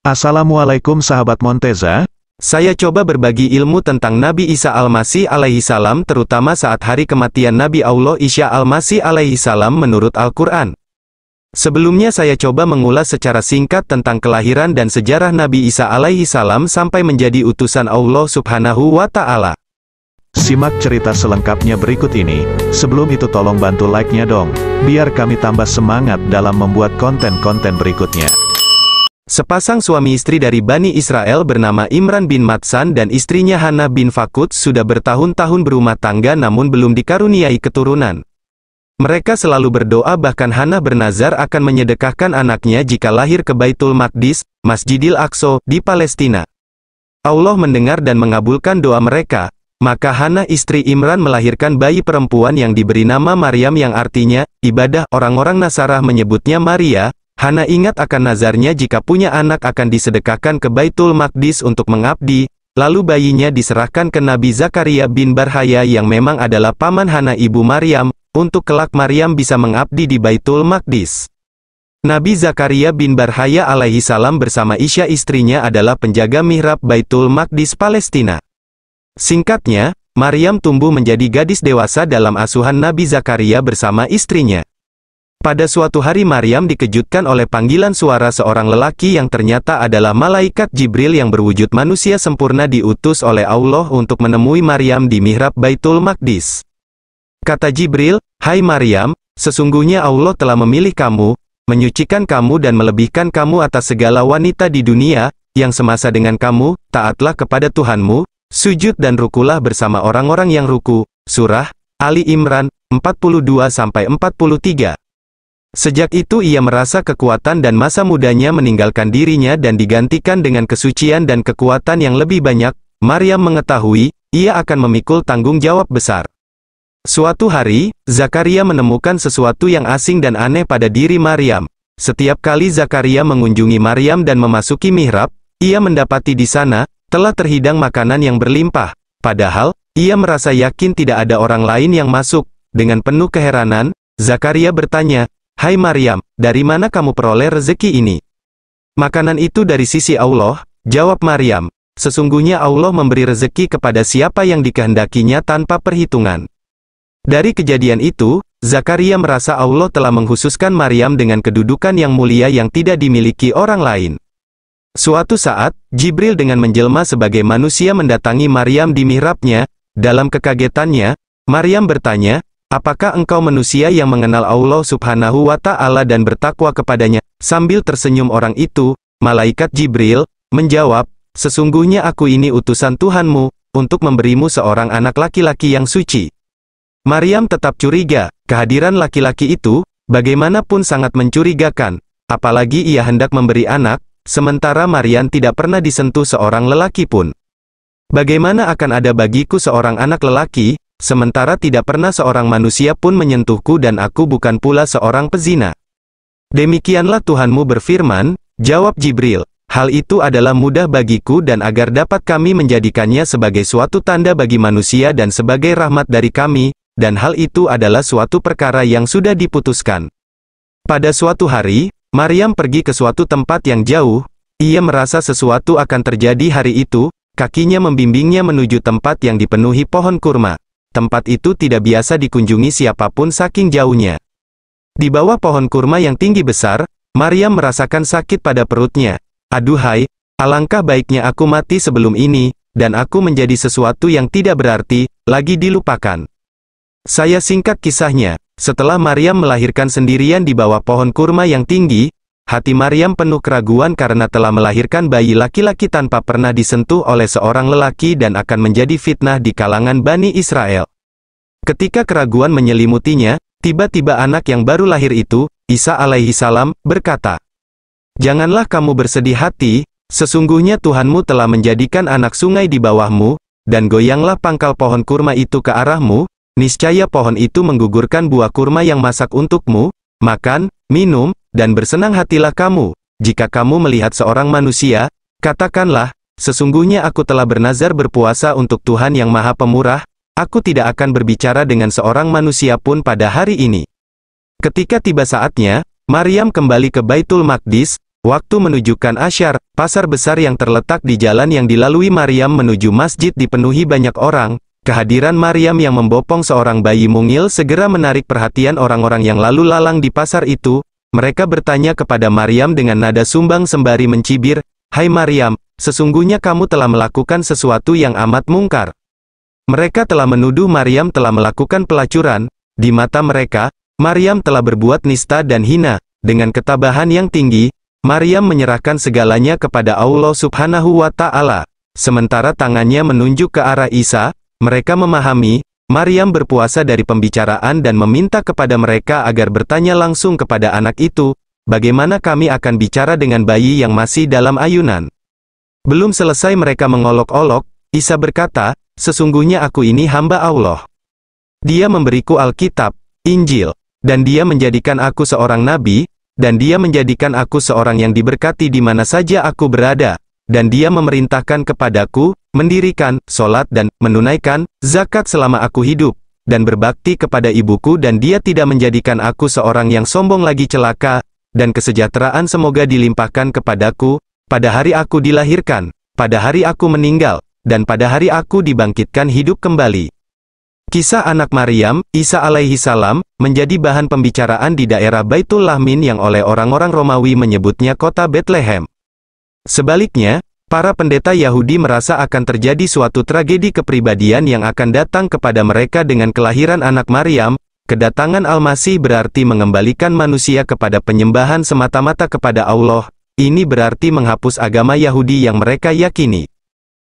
Assalamualaikum sahabat Monteza. Saya coba berbagi ilmu tentang Nabi Isa Al-Masih alaihi salam, terutama saat hari kematian Nabi Allah Isa Al-Masih alaihi salam menurut Al-Quran. Sebelumnya saya coba mengulas secara singkat tentang kelahiran dan sejarah Nabi Isa alaihi salam sampai menjadi utusan Allah subhanahu wa ta'ala. Simak cerita selengkapnya berikut ini. Sebelum itu tolong bantu like-nya dong, biar kami tambah semangat dalam membuat konten-konten berikutnya. Sepasang suami istri dari Bani Israel bernama Imran bin Matsan dan istrinya Hannah bin Fakut sudah bertahun-tahun berumah tangga namun belum dikaruniai keturunan. Mereka selalu berdoa, bahkan Hannah bernazar akan menyedekahkan anaknya jika lahir ke Baitul Maqdis, Masjidil Aqsa, di Palestina. Allah mendengar dan mengabulkan doa mereka, maka Hannah istri Imran melahirkan bayi perempuan yang diberi nama Maryam yang artinya, ibadah. Orang-orang Nasarah menyebutnya Maria. Hannah ingat akan nazarnya jika punya anak akan disedekahkan ke Baitul Maqdis untuk mengabdi, lalu bayinya diserahkan ke Nabi Zakaria bin Barhaya yang memang adalah paman Hannah ibu Maryam, untuk kelak Maryam bisa mengabdi di Baitul Maqdis. Nabi Zakaria bin Barhaya alaihi salam bersama Isya istrinya adalah penjaga mihrab Baitul Maqdis Palestina. Singkatnya, Maryam tumbuh menjadi gadis dewasa dalam asuhan Nabi Zakaria bersama istrinya. Pada suatu hari Maryam dikejutkan oleh panggilan suara seorang lelaki yang ternyata adalah malaikat Jibril yang berwujud manusia sempurna diutus oleh Allah untuk menemui Maryam di mihrab Baitul Maqdis. Kata Jibril, "Hai Maryam, sesungguhnya Allah telah memilih kamu, menyucikan kamu dan melebihkan kamu atas segala wanita di dunia, yang semasa dengan kamu, taatlah kepada Tuhanmu, sujud dan rukulah bersama orang-orang yang ruku." Surah Ali Imran 42-43. Sejak itu ia merasa kekuatan dan masa mudanya meninggalkan dirinya dan digantikan dengan kesucian dan kekuatan yang lebih banyak. Maryam mengetahui, ia akan memikul tanggung jawab besar. Suatu hari, Zakaria menemukan sesuatu yang asing dan aneh pada diri Maryam. Setiap kali Zakaria mengunjungi Maryam dan memasuki mihrab, ia mendapati di sana, telah terhidang makanan yang berlimpah. Padahal, ia merasa yakin tidak ada orang lain yang masuk. Dengan penuh keheranan, Zakaria bertanya, "Hai Maryam, dari mana kamu peroleh rezeki ini?" "Makanan itu dari sisi Allah," jawab Maryam. "Sesungguhnya Allah memberi rezeki kepada siapa yang dikehendakinya tanpa perhitungan." Dari kejadian itu, Zakaria merasa Allah telah mengkhususkan Maryam dengan kedudukan yang mulia yang tidak dimiliki orang lain. Suatu saat, Jibril dengan menjelma sebagai manusia mendatangi Maryam di mihrabnya. Dalam kekagetannya, Maryam bertanya, "Apakah engkau manusia yang mengenal Allah subhanahu wa ta'ala dan bertakwa kepadanya?" Sambil tersenyum orang itu, malaikat Jibril menjawab, "Sesungguhnya aku ini utusan Tuhanmu, untuk memberimu seorang anak laki-laki yang suci." Maryam tetap curiga, kehadiran laki-laki itu, bagaimanapun sangat mencurigakan, apalagi ia hendak memberi anak, sementara Maryam tidak pernah disentuh seorang lelaki pun. "Bagaimana akan ada bagiku seorang anak lelaki, sementara tidak pernah seorang manusia pun menyentuhku dan aku bukan pula seorang pezina?" "Demikianlah Tuhanmu berfirman," jawab Jibril, "hal itu adalah mudah bagiku dan agar dapat kami menjadikannya sebagai suatu tanda bagi manusia dan sebagai rahmat dari kami, dan hal itu adalah suatu perkara yang sudah diputuskan." Pada suatu hari, Maryam pergi ke suatu tempat yang jauh. Ia merasa sesuatu akan terjadi hari itu, kakinya membimbingnya menuju tempat yang dipenuhi pohon kurma. Tempat itu tidak biasa dikunjungi siapapun saking jauhnya. Di bawah pohon kurma yang tinggi besar, Maryam merasakan sakit pada perutnya. "Aduhai, alangkah baiknya aku mati sebelum ini, dan aku menjadi sesuatu yang tidak berarti, lagi dilupakan." Saya singkat kisahnya, setelah Maryam melahirkan sendirian di bawah pohon kurma yang tinggi, hati Maryam penuh keraguan karena telah melahirkan bayi laki-laki tanpa pernah disentuh oleh seorang lelaki dan akan menjadi fitnah di kalangan Bani Israel. Ketika keraguan menyelimutinya, tiba-tiba anak yang baru lahir itu, Isa alaihi salam, berkata, "Janganlah kamu bersedih hati, sesungguhnya Tuhanmu telah menjadikan anak sungai di bawahmu, dan goyanglah pangkal pohon kurma itu ke arahmu, niscaya pohon itu menggugurkan buah kurma yang masak untukmu, makan, minum, dan bersenang hatilah kamu. Jika kamu melihat seorang manusia, katakanlah, sesungguhnya aku telah bernazar berpuasa untuk Tuhan yang Maha Pemurah, aku tidak akan berbicara dengan seorang manusia pun pada hari ini." Ketika tiba saatnya, Maryam kembali ke Baitul Maqdis, Waktu menunjukkan Asyar, pasar besar yang terletak di jalan yang dilalui Maryam menuju masjid dipenuhi banyak orang. Kehadiran Maryam yang membopong seorang bayi mungil segera menarik perhatian orang-orang yang lalu lalang di pasar itu. Mereka bertanya kepada Maryam dengan nada sumbang sembari mencibir, "Hai Maryam, sesungguhnya kamu telah melakukan sesuatu yang amat mungkar." Mereka telah menuduh Maryam telah melakukan pelacuran. Di mata mereka, Maryam telah berbuat nista dan hina. Dengan ketabahan yang tinggi, Maryam menyerahkan segalanya kepada Allah Subhanahu wa Ta'ala. Sementara tangannya menunjuk ke arah Isa, mereka memahami, Maryam berpuasa dari pembicaraan dan meminta kepada mereka agar bertanya langsung kepada anak itu, "Bagaimana kami akan bicara dengan bayi yang masih dalam ayunan?" Belum selesai mereka mengolok-olok, Isa berkata, "Sesungguhnya aku ini hamba Allah. Dia memberiku Alkitab, Injil, dan Dia menjadikan aku seorang nabi, dan Dia menjadikan aku seorang yang diberkati di mana saja aku berada, dan Dia memerintahkan kepadaku, mendirikan, sholat dan menunaikan, zakat selama aku hidup, dan berbakti kepada ibuku dan Dia tidak menjadikan aku seorang yang sombong lagi celaka, dan kesejahteraan semoga dilimpahkan kepadaku, pada hari aku dilahirkan, pada hari aku meninggal, dan pada hari aku dibangkitkan hidup kembali." Kisah anak Maryam, Isa alaihi salam, menjadi bahan pembicaraan di daerah Baitul Lahmin yang oleh orang-orang Romawi menyebutnya kota Bethlehem. Sebaliknya, para pendeta Yahudi merasa akan terjadi suatu tragedi kepribadian yang akan datang kepada mereka dengan kelahiran anak Maryam. Kedatangan Al-Masih berarti mengembalikan manusia kepada penyembahan semata-mata kepada Allah. Ini berarti menghapus agama Yahudi yang mereka yakini.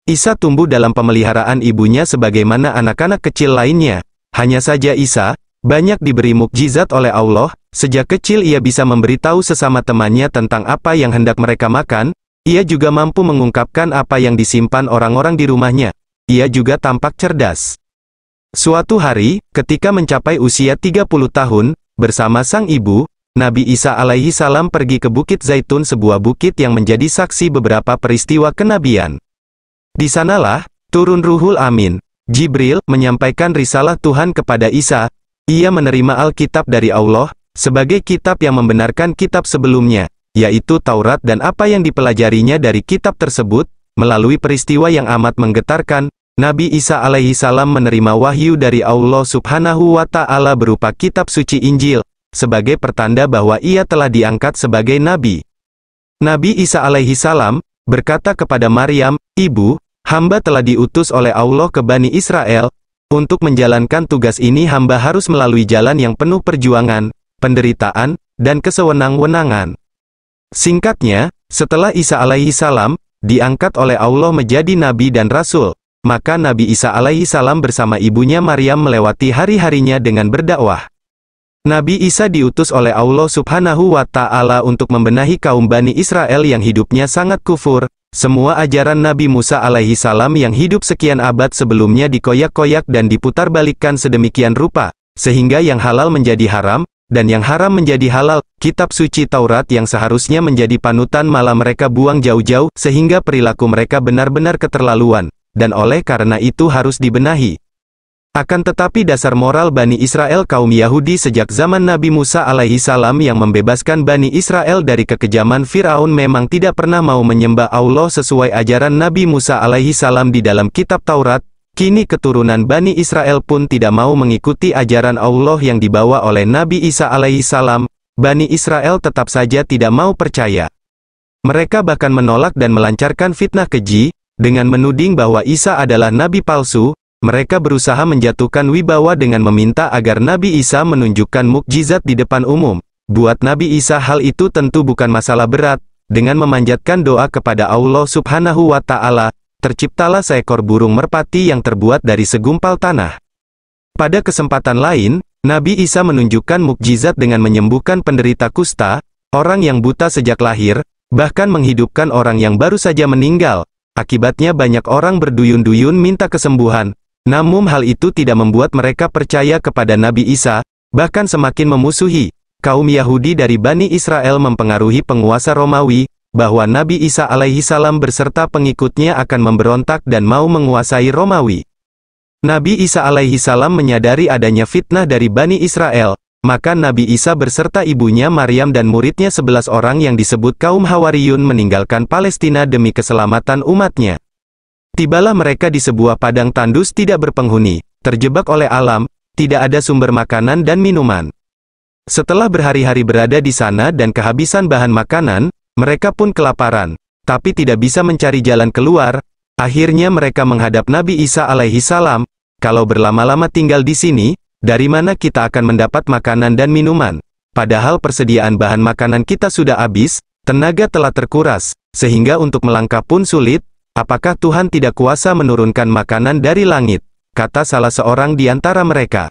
Isa tumbuh dalam pemeliharaan ibunya sebagaimana anak-anak kecil lainnya. Hanya saja Isa banyak diberi mukjizat oleh Allah. Sejak kecil ia bisa memberitahu sesama temannya tentang apa yang hendak mereka makan. Ia juga mampu mengungkapkan apa yang disimpan orang-orang di rumahnya. Ia juga tampak cerdas. Suatu hari, ketika mencapai usia 30 tahun, bersama sang ibu, Nabi Isa alaihi salam pergi ke Bukit Zaitun, sebuah bukit yang menjadi saksi beberapa peristiwa kenabian. Di sanalah, turun Ruhul Amin. Jibril menyampaikan risalah Tuhan kepada Isa. Ia menerima Alkitab dari Allah, sebagai kitab yang membenarkan kitab sebelumnya, yaitu Taurat dan apa yang dipelajarinya dari kitab tersebut. Melalui peristiwa yang amat menggetarkan, Nabi Isa alaihi salam menerima wahyu dari Allah Subhanahu wa Ta'ala berupa kitab suci Injil, sebagai pertanda bahwa ia telah diangkat sebagai nabi. Nabi Isa alaihi salam berkata kepada Maryam, "Ibu, hamba telah diutus oleh Allah ke Bani Israel. Untuk menjalankan tugas ini hamba harus melalui jalan yang penuh perjuangan, penderitaan, dan kesewenang-wenangan." Singkatnya, setelah Isa alaihi salam diangkat oleh Allah menjadi nabi dan rasul, maka Nabi Isa alaihi salam bersama ibunya Maryam melewati hari-harinya dengan berdakwah. Nabi Isa diutus oleh Allah Subhanahu wa Ta'ala untuk membenahi kaum Bani Israel yang hidupnya sangat kufur. Semua ajaran Nabi Musa alaihi salam yang hidup sekian abad sebelumnya dikoyak-koyak dan diputarbalikkan sedemikian rupa, sehingga yang halal menjadi haram, dan yang haram menjadi halal. Kitab suci Taurat yang seharusnya menjadi panutan malah mereka buang jauh-jauh, sehingga perilaku mereka benar-benar keterlaluan, dan oleh karena itu harus dibenahi. Akan tetapi dasar moral Bani Israel kaum Yahudi sejak zaman Nabi Musa alaihi salam yang membebaskan Bani Israel dari kekejaman Firaun memang tidak pernah mau menyembah Allah sesuai ajaran Nabi Musa alaihi salam di dalam kitab Taurat. Kini keturunan Bani Israel pun tidak mau mengikuti ajaran Allah yang dibawa oleh Nabi Isa alaihi salam. Bani Israel tetap saja tidak mau percaya. Mereka bahkan menolak dan melancarkan fitnah keji, dengan menuding bahwa Isa adalah nabi palsu. Mereka berusaha menjatuhkan wibawa dengan meminta agar Nabi Isa menunjukkan mukjizat di depan umum. Buat Nabi Isa hal itu tentu bukan masalah berat. Dengan memanjatkan doa kepada Allah Subhanahu wa Ta'ala, terciptalah seekor burung merpati yang terbuat dari segumpal tanah. Pada kesempatan lain, Nabi Isa menunjukkan mukjizat dengan menyembuhkan penderita kusta, orang yang buta sejak lahir, bahkan menghidupkan orang yang baru saja meninggal. Akibatnya banyak orang berduyun-duyun minta kesembuhan. Namun hal itu tidak membuat mereka percaya kepada Nabi Isa, bahkan semakin memusuhi. Kaum Yahudi dari Bani Israel mempengaruhi penguasa Romawi, bahwa Nabi Isa alaihi salam berserta pengikutnya akan memberontak dan mau menguasai Romawi. Nabi Isa alaihi salam menyadari adanya fitnah dari Bani Israel, maka Nabi Isa beserta ibunya Maryam dan muridnya 11 orang yang disebut kaum Hawariyun meninggalkan Palestina demi keselamatan umatnya. Tibalah mereka di sebuah padang tandus tidak berpenghuni, terjebak oleh alam, tidak ada sumber makanan dan minuman. Setelah berhari-hari berada di sana dan kehabisan bahan makanan, mereka pun kelaparan, tapi tidak bisa mencari jalan keluar. Akhirnya mereka menghadap Nabi Isa alaihi salam, "Kalau berlama-lama tinggal di sini, dari mana kita akan mendapat makanan dan minuman? Padahal persediaan bahan makanan kita sudah habis, tenaga telah terkuras, sehingga untuk melangkah pun sulit. Apakah Tuhan tidak kuasa menurunkan makanan dari langit?" kata salah seorang di antara mereka.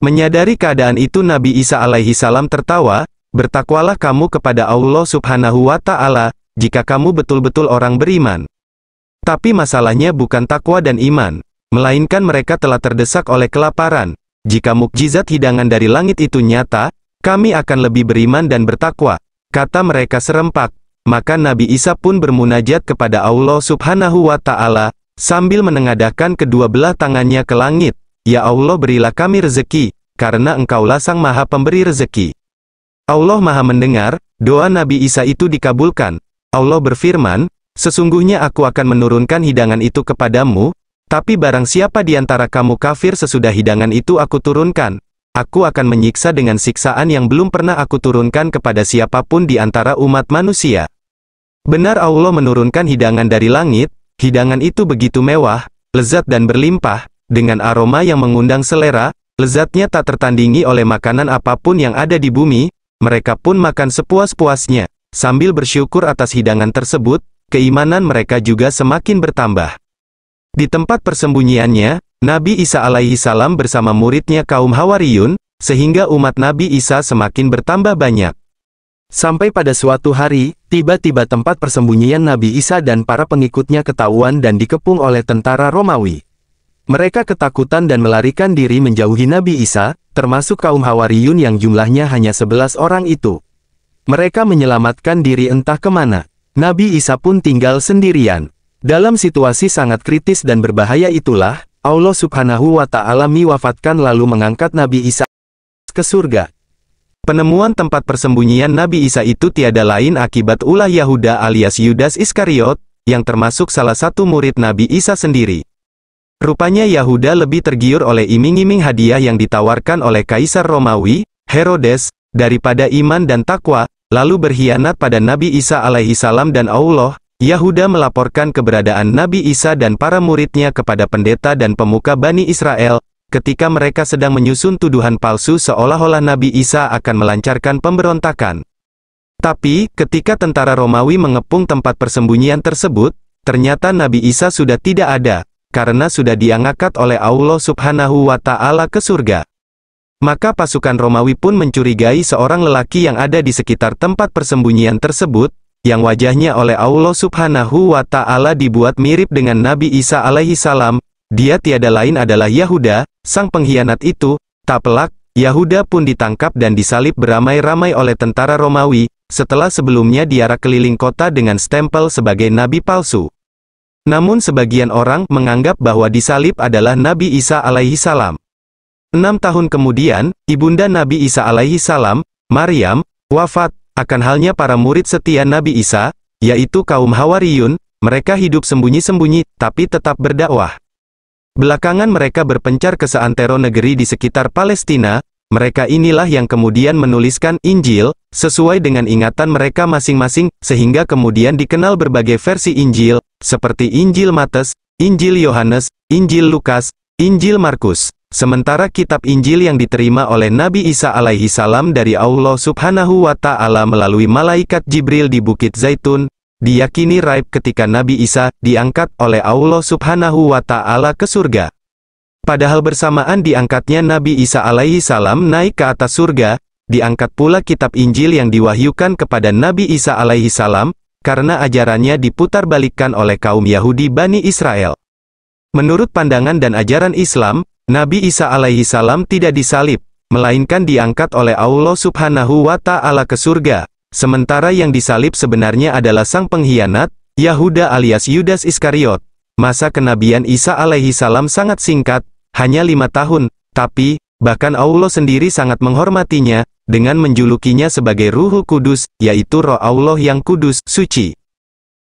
Menyadari keadaan itu Nabi Isa alaihi salam tertawa, "Bertakwalah kamu kepada Allah subhanahu wa ta'ala, jika kamu betul-betul orang beriman." Tapi masalahnya bukan takwa dan iman, melainkan mereka telah terdesak oleh kelaparan. Jika mukjizat hidangan dari langit itu nyata, kami akan lebih beriman dan bertakwa, kata mereka serempak. Maka Nabi Isa pun bermunajat kepada Allah subhanahu wa ta'ala, sambil menengadahkan kedua belah tangannya ke langit. "Ya Allah, berilah kami rezeki, karena Engkaulah Sang Maha Pemberi rezeki." Allah Maha mendengar, doa Nabi Isa itu dikabulkan. Allah berfirman, "Sesungguhnya aku akan menurunkan hidangan itu kepadamu, tapi barang siapa di antara kamu kafir sesudah hidangan itu aku turunkan, aku akan menyiksa dengan siksaan yang belum pernah aku turunkan kepada siapapun di antara umat manusia." Benar Allah menurunkan hidangan dari langit, hidangan itu begitu mewah, lezat dan berlimpah, dengan aroma yang mengundang selera, lezatnya tak tertandingi oleh makanan apapun yang ada di bumi. Mereka pun makan sepuas-puasnya, sambil bersyukur atas hidangan tersebut, keimanan mereka juga semakin bertambah. Di tempat persembunyiannya, Nabi Isa alaihi salam bersama muridnya kaum Hawariyun, sehingga umat Nabi Isa semakin bertambah banyak. Sampai pada suatu hari, tiba-tiba tempat persembunyian Nabi Isa dan para pengikutnya ketahuan dan dikepung oleh tentara Romawi. Mereka ketakutan dan melarikan diri menjauhi Nabi Isa, termasuk kaum Hawariyun yang jumlahnya hanya 11 orang itu. Mereka menyelamatkan diri entah kemana. Nabi Isa pun tinggal sendirian. Dalam situasi sangat kritis dan berbahaya itulah, Allah subhanahu wa ta'ala mewafatkan lalu mengangkat Nabi Isa ke surga. Penemuan tempat persembunyian Nabi Isa itu tiada lain akibat ulah Yahuda alias Yudas Iskariot, yang termasuk salah satu murid Nabi Isa sendiri. Rupanya Yahuda lebih tergiur oleh iming-iming hadiah yang ditawarkan oleh Kaisar Romawi, Herodes, daripada iman dan takwa, lalu berkhianat pada Nabi Isa alaihi salam dan Allah. Yahuda melaporkan keberadaan Nabi Isa dan para muridnya kepada pendeta dan pemuka Bani Israel, ketika mereka sedang menyusun tuduhan palsu seolah-olah Nabi Isa akan melancarkan pemberontakan. Tapi, ketika tentara Romawi mengepung tempat persembunyian tersebut, ternyata Nabi Isa sudah tidak ada, karena sudah diangkat oleh Allah subhanahu wa ta'ala ke surga. Maka pasukan Romawi pun mencurigai seorang lelaki yang ada di sekitar tempat persembunyian tersebut, yang wajahnya oleh Allah subhanahu wa ta'ala dibuat mirip dengan Nabi Isa alaihi salam. Dia tiada lain adalah Yahuda, sang pengkhianat itu. Tak pelak, Yahuda pun ditangkap dan disalib beramai-ramai oleh tentara Romawi, setelah sebelumnya diarak keliling kota dengan stempel sebagai nabi palsu. Namun sebagian orang menganggap bahwa disalib adalah Nabi Isa alaihi salam. 6 tahun kemudian, ibunda Nabi Isa alaihi salam, Maryam, wafat. Akan halnya para murid setia Nabi Isa, yaitu kaum Hawariyun, mereka hidup sembunyi-sembunyi, tapi tetap berdakwah. Belakangan mereka berpencar ke seantero negeri di sekitar Palestina. Mereka inilah yang kemudian menuliskan Injil, sesuai dengan ingatan mereka masing-masing, sehingga kemudian dikenal berbagai versi Injil, seperti Injil Matius, Injil Yohanes, Injil Lukas, Injil Markus. Sementara kitab Injil yang diterima oleh Nabi Isa alaihi salam dari Allah subhanahu wa ta'ala melalui malaikat Jibril di Bukit Zaitun, diyakini raib ketika Nabi Isa diangkat oleh Allah subhanahu wa ta'ala ke surga. Padahal bersamaan diangkatnya Nabi Isa alaihi salam naik ke atas surga, diangkat pula kitab Injil yang diwahyukan kepada Nabi Isa alaihi salam, karena ajarannya diputarbalikkan oleh kaum Yahudi Bani Israel. Menurut pandangan dan ajaran Islam, Nabi Isa alaihi salam tidak disalib, melainkan diangkat oleh Allah subhanahu wa ta'ala ke surga. Sementara yang disalib sebenarnya adalah sang pengkhianat, Yahuda alias Yudas Iskariot. Masa kenabian Isa alaihi salam sangat singkat, hanya 5 tahun, tapi, Bahkan Allah sendiri sangat menghormatinya, dengan menjulukinya sebagai Ruhul Kudus, yaitu Roh Allah yang kudus, suci.